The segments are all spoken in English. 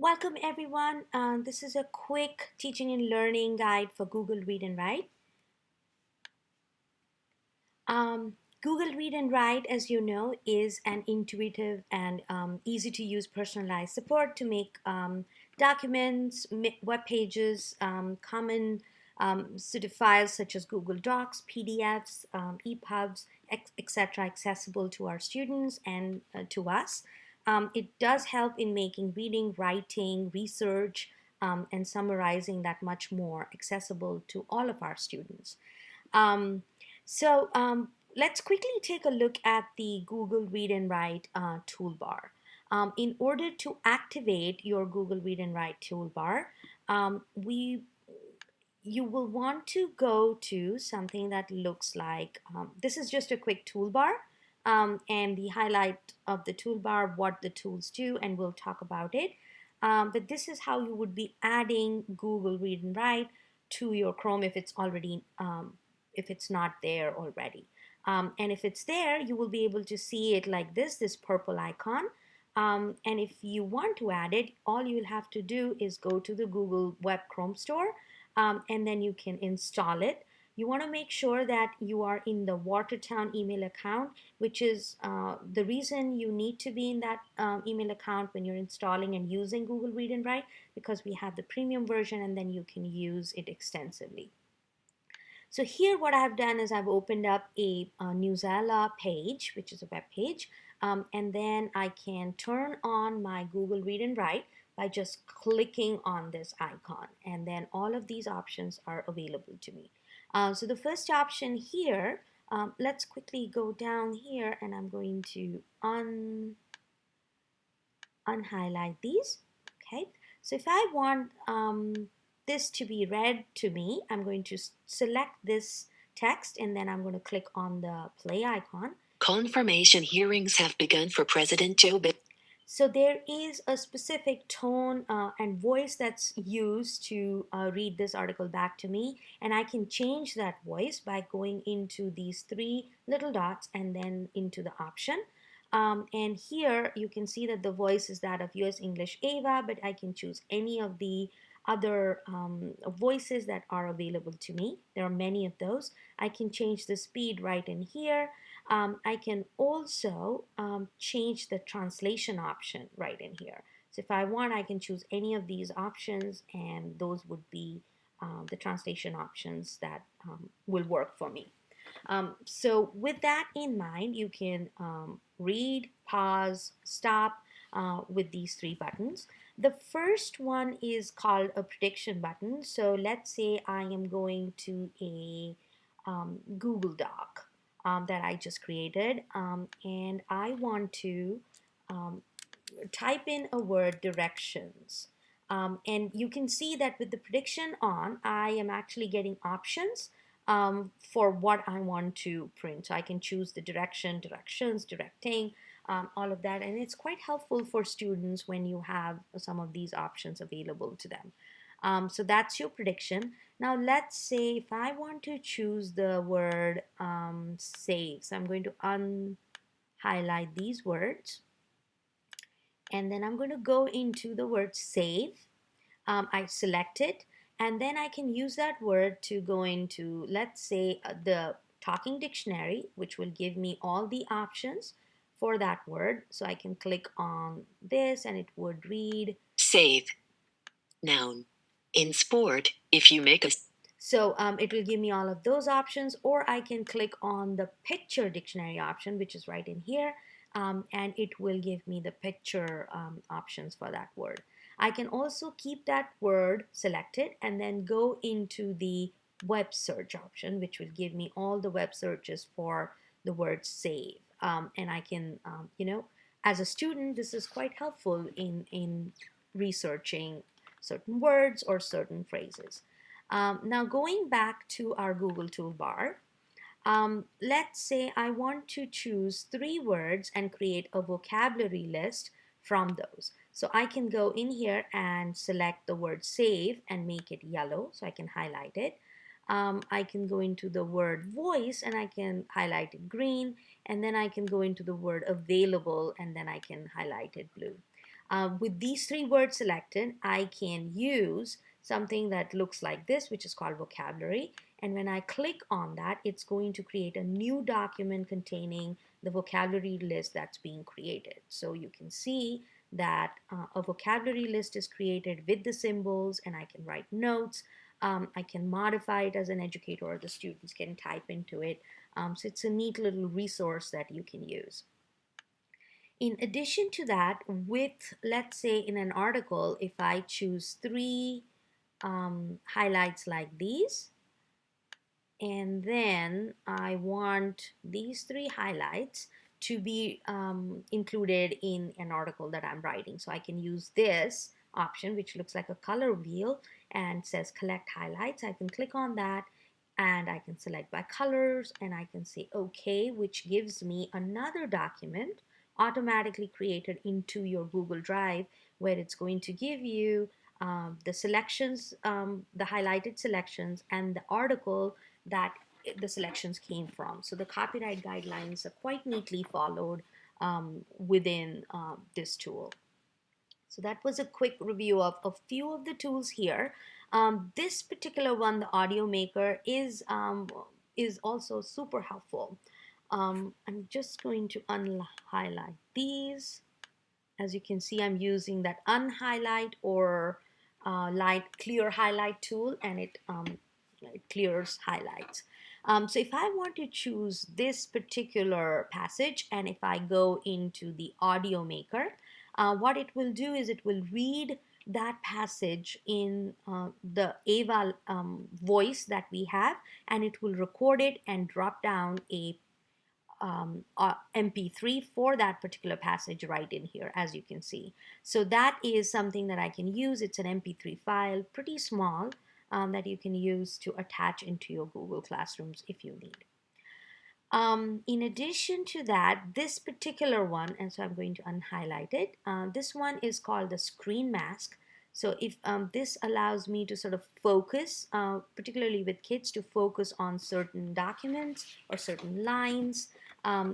Welcome everyone. This is a quick teaching and learning guide for Google Read and Write. Google Read and Write, as you know, is an intuitive and easy to use personalized support to make documents, web pages, common sort of files such as Google Docs, PDFs, EPUBs, etc. accessible to our students and to us. It does help in making reading, writing, research, and summarizing that much more accessible to all of our students. Um, so let's quickly take a look at the Google Read and Write toolbar. In order to activate your Google Read and Write toolbar, we you will want to go to something that looks like this is just a quick toolbar, and the highlight of the toolbar, what the tools do, and we'll talk about it. But this is how you would be adding Google Read and Write to your Chrome if it's not there already. And if it's there, you will be able to see it like this purple icon. And if you want to add it, all you'll have to do is go to the Google Web Chrome Store, and then you can install it. You want to make sure that you are in the Watertown email account, which is the reason you need to be in that email account when you're installing and using Google Read and Write, because we have the premium version and then you can use it extensively. So here what I've done is I've opened up a Newsela page, which is a web page, and then I can turn on my Google Read and Write by just clicking on this icon, and then all of these options are available to me. So the first option here, let's quickly go down here, and I'm going to unhighlight these. Okay, so if I want this to be read to me, I'm going to select this text, and then I'm going to click on the play icon. Confirmation hearings have begun for President Joe Biden. So there is a specific tone and voice that's used to read this article back to me, and I can change that voice by going into these three little dots and then into the option. And here you can see that the voice is that of US English Ava, but I can choose any of the other voices that are available to me. There are many of those. I can change the speed right in here. I can also change the translation option right in here. So if I want, I can choose any of these options, and those would be the translation options that will work for me. So with that in mind, you can read, pause, stop with these three buttons. The first one is called a prediction button. So let's say I am going to a Google Doc that I just created, and I want to um, type in a word directions. And you can see that with the prediction on, I am actually getting options for what I want to print. So I can choose the direction, directions, directing, all of that. And it's quite helpful for students when you have some of these options available to them. So that's your prediction. Now let's say if I want to choose the word save. So I'm going to unhighlight these words, and then I'm going to go into the word save. I select it, and then I can use that word to go into, let's say, the talking dictionary, which will give me all the options for that word. So I can click on this and it would read Save. Noun. In sport, if you make a... So it will give me all of those options, or I can click on the picture dictionary option, which is right in here, and it will give me the picture options for that word. I can also keep that word selected and then go into the web search option, which will give me all the web searches for the word save. And I can, as a student, this is quite helpful in researching certain words or certain phrases. Now going back to our Google toolbar, let's say I want to choose three words and create a vocabulary list from those. So I can go in here and select the word save and make it yellow, so I can highlight it. I can go into the word voice and I can highlight it green, and then I can go into the word available and then I can highlight it blue. With these three words selected, I can use something that looks like this, which is called vocabulary. And when I click on that, it's going to create a new document containing the vocabulary list that's being created. So you can see that a vocabulary list is created with the symbols, and I can write notes. I can modify it as an educator, or the students can type into it. So it's a neat little resource that you can use. In addition to that, with, let's say, in an article, if I choose three highlights like these, and then I want these three highlights to be included in an article that I'm writing. So I can use this option, which looks like a color wheel and says collect highlights. I can click on that and I can select by colors, and I can say OK, which gives me another document automatically created into your Google Drive, where it's going to give you the selections, the highlighted selections, and the article that the selections came from. So the copyright guidelines are quite neatly followed within this tool. So that was a quick review of a few of the tools here. This particular one, the Audio Maker, is also super helpful. I'm just going to unhighlight these. As you can see, I'm using that unhighlight or light clear highlight tool, and it clears highlights. So if I want to choose this particular passage, and if I go into the Audio Maker, what it will do is it will read that passage in the AVA voice that we have, and it will record it and drop down a MP3 for that particular passage right in here, as you can see. So that is something that I can use. It's an MP3 file, pretty small, that you can use to attach into your Google Classrooms if you need. In addition to that, this particular one, and so I'm going to unhighlight it, this one is called the Screen Mask. So if this allows me to sort of focus, particularly with kids, to focus on certain documents or certain lines.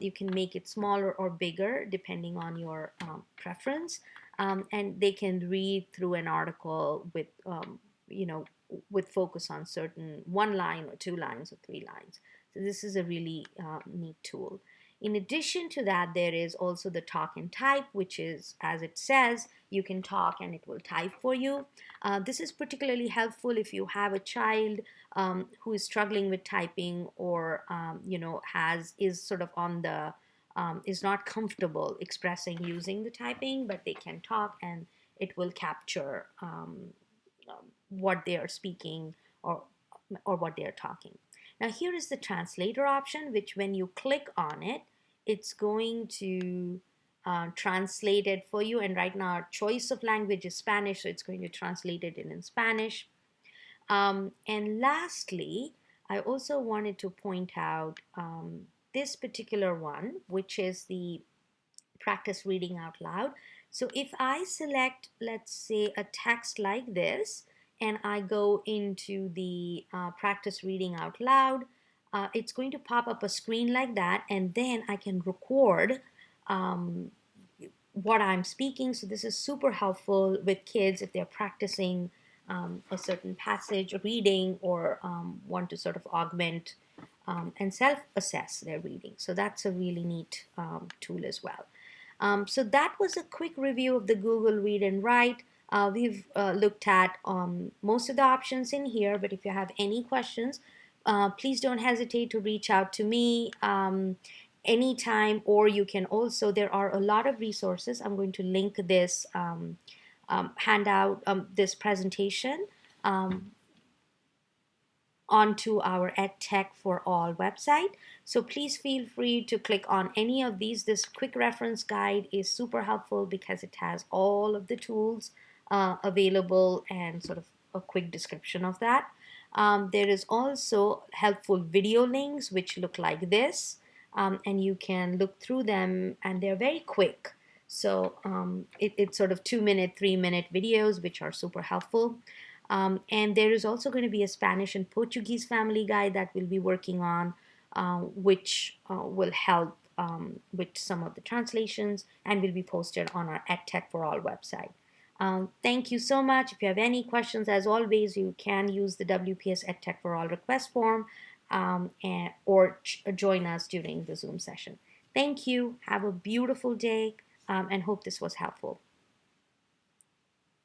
You can make it smaller or bigger depending on your preference, and they can read through an article with, you know, with focus on certain one line or two lines or three lines. So this is a really neat tool. In addition to that, there is also the talk and type, which is, as it says, you can talk and it will type for you. This is particularly helpful if you have a child who is struggling with typing, or is sort of on the is not comfortable expressing using the typing, but they can talk and it will capture what they are speaking, or what they are talking. Now here is the translator option, which when you click on it, it's going to translate it for you. And right now our choice of language is Spanish, so it's going to translate it in Spanish. And lastly, I also wanted to point out this particular one, which is the practice reading out loud. So if I select, let's say, a text like this, and I go into the practice reading out loud, it's going to pop up a screen like that, and then I can record what I'm speaking. So this is super helpful with kids if they're practicing a certain passage reading, or want to sort of augment and self-assess their reading. So that's a really neat tool as well. So that was a quick review of the Google Read and Write. We've looked at most of the options in here, but if you have any questions, please don't hesitate to reach out to me anytime, or you can also, there are a lot of resources. I'm going to link this handout, this presentation onto our EdTech for All website. So please feel free to click on any of these. This quick reference guide is super helpful because it has all of the tools available and sort of a quick description of that. There is also helpful video links which look like this, and you can look through them, and they're very quick. So it's sort of 2-minute, 3-minute videos which are super helpful. And there is also going to be a Spanish and Portuguese family guide that we'll be working on, which will help with some of the translations, and will be posted on our EdTech for All website. Thank you so much. If you have any questions, as always, you can use the WPS EdTech for All request form, or join us during the Zoom session. Thank you. Have a beautiful day, and hope this was helpful.